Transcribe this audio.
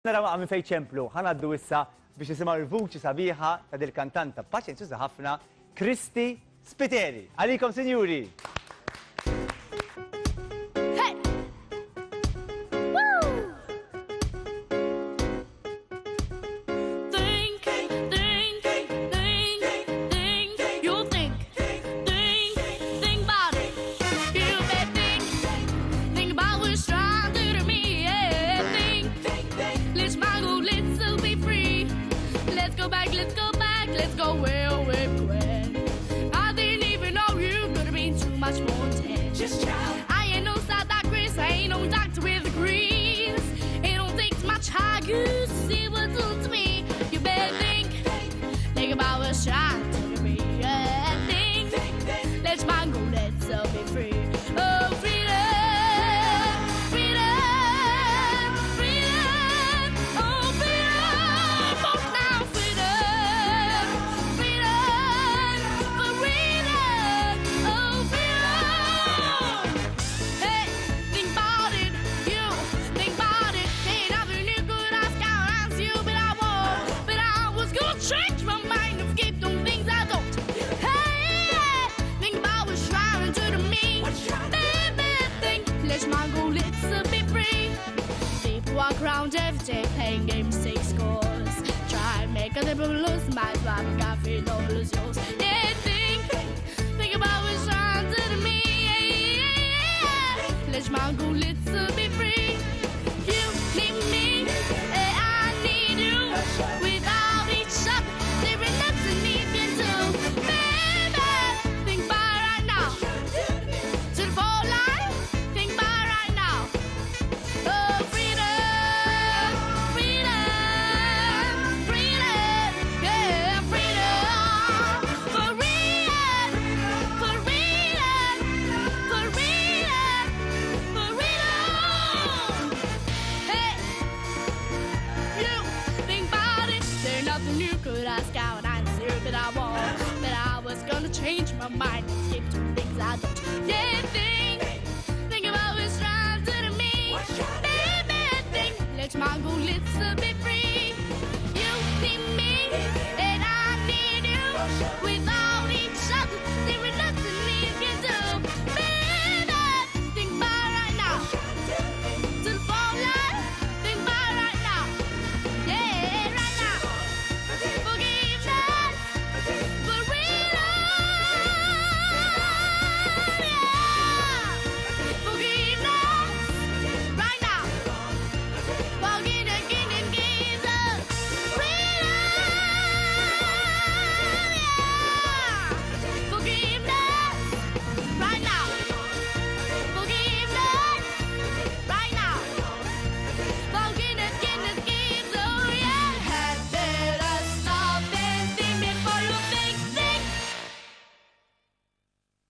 Naraw għamin fej ċemplu, ħanaddu issa biex nisimaw il-vuċi sabiħa ta' dil-kantanta paċenzjuża ħafna Kristi Spiteri. Għalikom, sinjuri! Let's go where we're going. I didn't even know you could have been too much more intense. Just try. I ain't no side like Chris, I ain't no doctor with degrees. It don't take much high goose to see what's done to me. You better think about what's trying to be. Yeah, think, let's mind go, let's all be free. Oh, freedom, freedom, freedom, oh, freedom, oh, now freedom. Change my mind and escape them things I don't. Hey, think about what's trying to do me. Baby, think, let's mind go, let's be free. People walk around every day playing games, take scores. Try and make other people lose my life, I feel no lose yours. Yeah, think about what's trying to do me. Let's mind go, let's be free. You need me, and I need you. Without each other, there ain't nothing we can do. Baby, think about it right now. To the full line, think about it right now. Oh, freedom, freedom, freedom, yeah, freedom. For real, for real, for real, for real. Hey, you think about it. There's nothing you could ask out, and I'm sure that I won't. That I was gonna change my mind and skip to things I don't. Yeah, think about what's trying to do me. Baby, think, let's mind go, let's be free. You need me, and I need you. Without